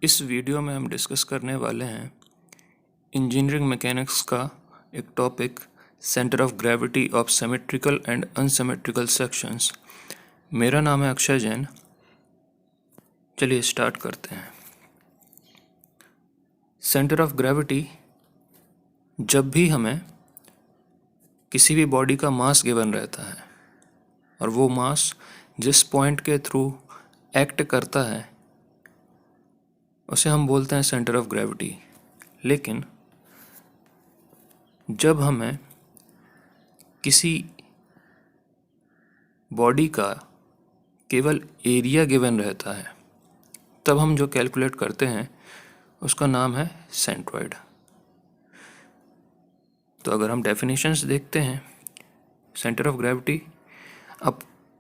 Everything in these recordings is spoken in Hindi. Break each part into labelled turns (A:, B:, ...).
A: इस वीडियो में हम डिस्कस करने वाले हैं इंजीनियरिंग मैकेनिक्स का एक topic, centre of gravity of symmetrical and unsymmetrical sections. मेरा नाम है अक्षय जैन। चलिए स्टार्ट करते हैं। सेंटर ऑफ ग्रेविटी, जब भी हमें किसी भी बॉडी का मास गिवन रहता है और वो मास जिस पॉइंट के थ्रू एक्ट करता है उसे हम बोलते हैं सेंटर ऑफ ग्रेविटी। लेकिन जब हमें किसी बॉडी का केवल एरिया गिवन रहता है तब हम जो कैलकुलेट करते हैं उसका नाम है सेंट्रॉइड। तो अगर हम डेफिनेशंस देखते हैं, centre of gravity, a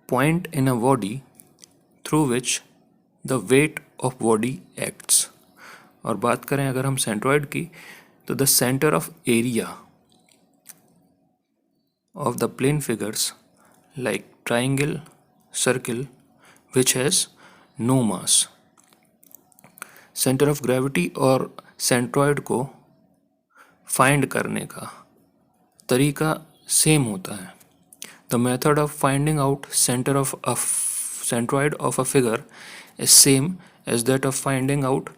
A: point in a body through which the weight of body acts. और बात करें अगर हम सेंट्रॉइड की, तो the centre of area of the plane figures like triangle, circle, which has no mass। Centre of gravity और सेंट्रॉइड को फाइंड करने का तरीका सेम होता है। The method of finding out centre of a centroid of a figure is same as that of finding out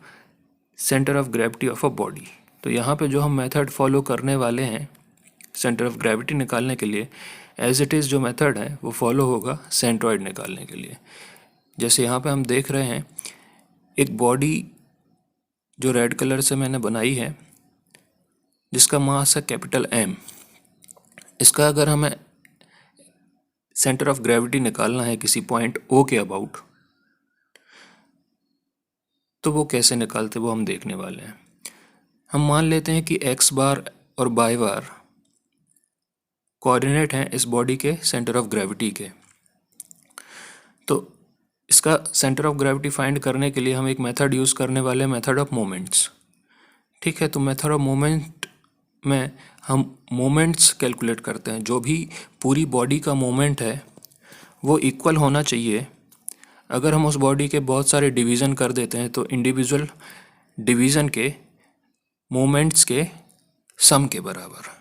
A: centre of gravity of a body. तो यहाँ पे जो हम मेथड फॉलो करने वाले हैं सेंटर ऑफ ग्रेविटी निकालने के लिए, एज इट इज़ जो मेथड है वो फॉलो होगा सेंट्रॉइड निकालने के लिए। जैसे यहाँ पे हम देख रहे हैं एक बॉडी जो रेड कलर से मैंने बनाई है जिसका मास है कैपिटल M। इसका अगर हमें सेंटर ऑफ ग्रेविटी निकालना है किसी पॉइंट O के अबाउट, तो वो कैसे निकालते वो हम देखने वाले हैं। हम मान लेते हैं कि x बार और y बार कोऑर्डिनेट हैं इस बॉडी के सेंटर ऑफ ग्रेविटी के। तो इसका सेंटर ऑफ ग्रेविटी फाइंड करने के लिए हम एक मेथड यूज़ करने वाले हैं, मेथड ऑफ मोमेंट्स। ठीक है, तो मेथड ऑफ मोमेंट में हम मोमेंट्स कैलकुलेट करते हैं। जो भी पूरी बॉडी का मोमेंट है वो इक्वल होना चाहिए। अगर हम उस बॉडी के बहुत सारे डिवीज़न कर देते हैं तो इंडिविजुअल डिवीज़न के मोमेंट्स के सम के बराबर।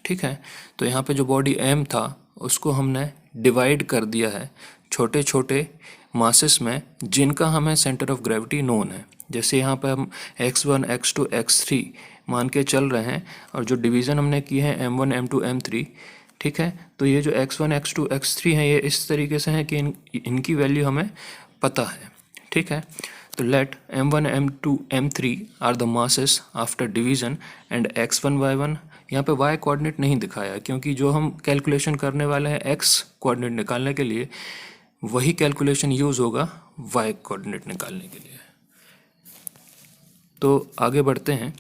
A: ठीक है, तो यहाँ पे जो बॉडी M था उसको हमने डिवाइड कर दिया है छोटे छोटे मासेस में जिनका हमें सेंटर ऑफ ग्रेविटी नोन है। जैसे यहाँ पे हम x1, x2, x3 मान के चल रहे हैं और जो डिवीज़न हमने की है M1, M2, M3। ठीक है, तो ये जो x1, x2, x3 हैं ये इस तरीके से हैं कि इनकी वैल्यू हमें पता है। ठीक है, तो let M1, M2, M3 are the masses after division and x1, y1। यहाँ पे y कोऑर्डिनेट नहीं दिखाया क्योंकि जो हम कैलकुलेशन करने वाले हैं x कोऑर्डिनेट निकालने के लिए वही कैलकुलेशन यूज़ होगा y कोऑर्डिनेट निकालने के लिए। तो आगे बढ़ते हैं।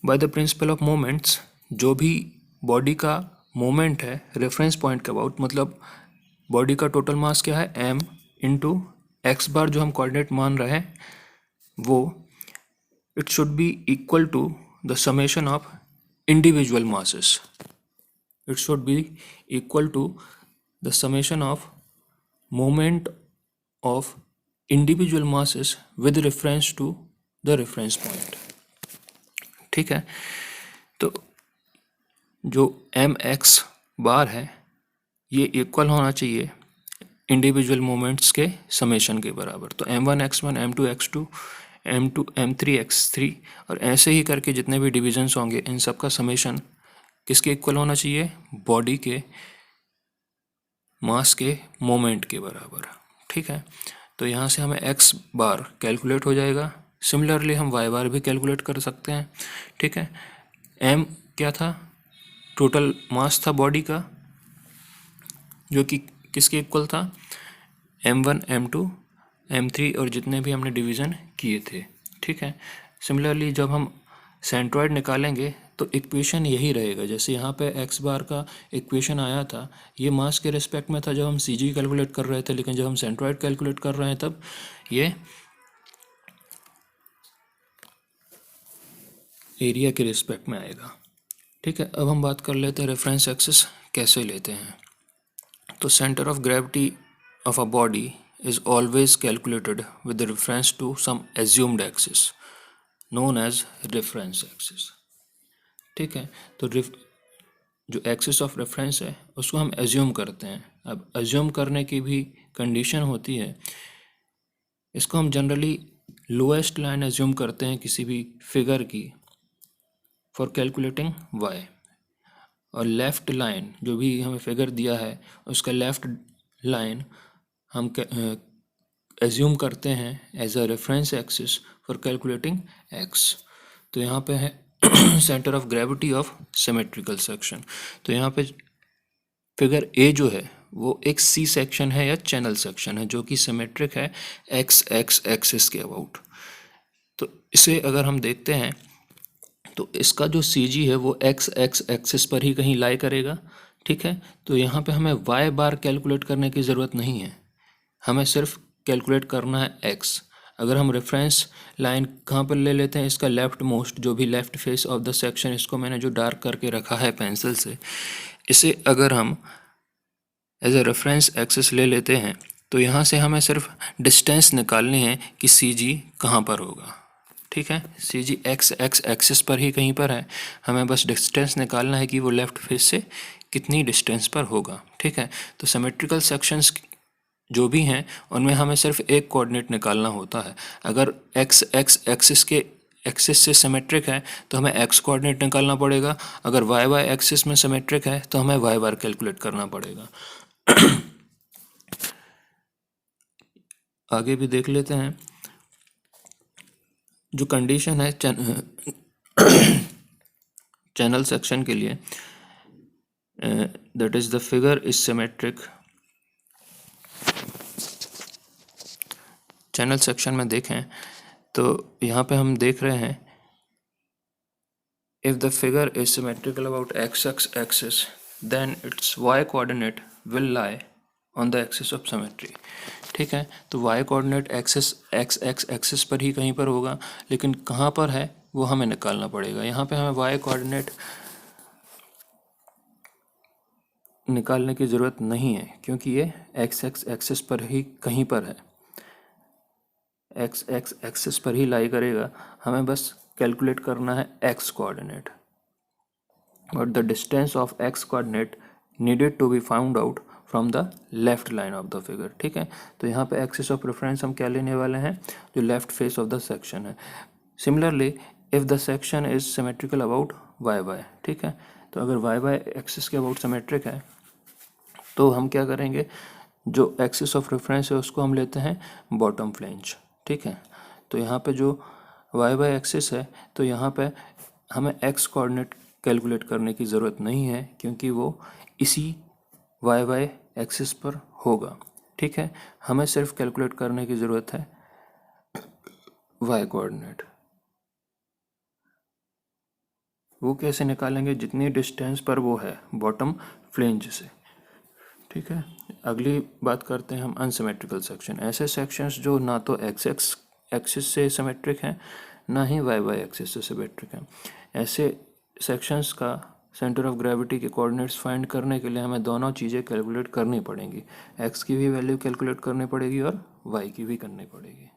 A: By the principle of moments, जो भी बॉडी का मोमेंट है रेफरेंस पॉइंट के अबाउट, मतलब बॉडी का टोटल मास क्या है m इंटू एक्स बार जो हम कोऑर्डिनेट मान रहे हैं वो, it should be equal to the summation of individual masses. It should be equal to the summation of moment of individual masses with reference to the reference point. ठीक है, तो जो एम एक्स बार है ये इक्वल होना चाहिए इंडिविजुअल मोमेंट्स के समेशन के बराबर। तो M1 x1, M2 x2, M2 M3 x3 और ऐसे ही करके जितने भी डिविजन्स होंगे इन सब का समेशन किसके इक्वल होना चाहिए, बॉडी के मास के मोमेंट के बराबर। ठीक है, तो यहाँ से हमें x बार कैलकुलेट हो जाएगा। सिमिलरली हम y बार भी कैलकुलेट कर सकते हैं। ठीक है, m क्या था, टोटल मास था बॉडी का जो कि किसके इक्वल था, M1, M2, M3 और जितने भी हमने डिवीज़न किए थे। ठीक है, सिमिलरली जब हम सेंट्रॉइड निकालेंगे तो इक्वेशन यही रहेगा। जैसे यहाँ पे x बार का इक्वेशन आया था ये मास के रिस्पेक्ट में था जब हम CG कैलकुलेट कर रहे थे, लेकिन जब हम सेंट्रॉइड कैलकुलेट कर रहे हैं तब ये एरिया के रिस्पेक्ट में आएगा। ठीक है, अब हम बात कर लेते हैं रेफरेंस एक्सिस कैसे लेते हैं। तो centre of gravity of a body is always calculated with reference to some assumed axis known as reference axis। ठीक है, तो जो एक्सिस ऑफ रेफरेंस है उसको हम एज्यूम करते हैं। अब एज्यूम करने की भी कंडीशन होती है। इसको हम जनरली लोएस्ट लाइन एज्यूम करते हैं किसी भी फिगर की फॉर कैलकुलेटिंग वाई, और लेफ़्ट लाइन जो भी हमें फिगर दिया है उसका लेफ़्ट लाइन हम एज्यूम करते हैं as a reference axis for calculating x. तो यहाँ पे है centre of gravity of symmetrical section. तो यहाँ पे फिगर ए जो है वो एक सी सेक्शन है या चैनल सेक्शन है जो कि सिमेट्रिक है एक्स एक्स एक्सिस के अबाउट। तो इसे अगर हम देखते हैं तो इसका जो सी जी है वो एक्स एक्स एक्सिस पर ही कहीं लाई करेगा। ठीक है, तो यहाँ पे हमें वाई बार कैलकुलेट करने की ज़रूरत नहीं है, हमें सिर्फ कैलकुलेट करना है एक्स। अगर हम रेफरेंस लाइन कहाँ पर ले लेते हैं, इसका लेफ़्ट मोस्ट जो भी left face of the section, इसको मैंने जो डार्क करके रखा है पेंसिल से, इसे अगर हम एज ए रेफरेंस एक्सिस ले लेते हैं तो यहाँ से हमें सिर्फ डिस्टेंस निकालनी है कि सी जी कहाँ पर होगा। ठीक है, सी जी एक्स एक्स एक्सिस पर ही कहीं पर है, हमें बस डिस्टेंस निकालना है कि वो लेफ़्ट फेस से कितनी डिस्टेंस पर होगा। ठीक है, तो सिमेट्रिकल सेक्शंस जो भी हैं उनमें हमें सिर्फ एक कोऑर्डिनेट निकालना होता है। अगर एक्स एक्स एक्सिस के एक्सिस से सिमेट्रिक है तो हमें एक्स कोऑर्डिनेट निकालना पड़ेगा, अगर वाई वाई एक्सिस में सिमेट्रिक है तो हमें वाई बार कैलकुलेट करना पड़ेगा। आगे भी देख लेते हैं। जो कंडीशन है चैनल सेक्शन के लिए, that is the figure is symmetric. Channel section में देखें तो यहाँ पे हम देख रहे हैं if the figure is symmetrical about x x axis then its y coordinate will lie on the axis of symmetry. ठीक है, तो y coordinate axis x x axis पर ही कहीं पर होगा, लेकिन कहाँ पर है वो हमें निकालना पड़ेगा। यहाँ पे हमें वाई कोऑर्डिनेट निकालने की ज़रूरत नहीं है क्योंकि ये एक्स एक्स एक्सिस पर ही कहीं पर है, एक्स एक्स एक्सिस पर ही लाई करेगा। हमें बस कैलकुलेट करना है एक्स कोऑर्डिनेट, और the distance of x coordinate needed to be found out from the left line of the figure. ठीक है, तो यहाँ पे एक्सिस ऑफ रेफरेंस हम क्या लेने वाले हैं, जो left face of the section है। Similarly if the section is symmetrical about Y Y, ठीक है, तो अगर वाई वाई एक्सिस के अबाउट सिमेट्रिक है तो हम क्या करेंगे, जो एक्सिस ऑफ रेफरेंस है उसको हम लेते हैं बॉटम फ्लेंज। ठीक है, तो यहाँ पे जो वाई वाई एक्सिस है तो यहाँ पे हमें एक्स कोऑर्डिनेट कैलकुलेट करने की ज़रूरत नहीं है क्योंकि वो इसी वाई वाई एक्सिस पर होगा। ठीक है, हमें सिर्फ कैलकुलेट करने की ज़रूरत है वाई कोऑर्डिनेट। वो कैसे निकालेंगे, जितनी डिस्टेंस पर वो है बॉटम फ्लेंज से। ठीक है, अगली बात करते हैं हम अनसिमेट्रिकल सेक्शन। ऐसे सेक्शंस जो ना तो एक्स एक्स एक्सिस से सिमेट्रिक हैं ना ही वाई वाई एक्सिस से सिमेट्रिक हैं। ऐसे सेक्शंस का सेंटर ऑफ ग्रेविटी के कोऑर्डिनेट्स फाइंड करने के लिए हमें दोनों चीज़ें कैलकुलेट करनी पड़ेंगी, एक्स की भी वैल्यू कैलकुलेट करनी पड़ेगी और वाई की भी करनी पड़ेगी।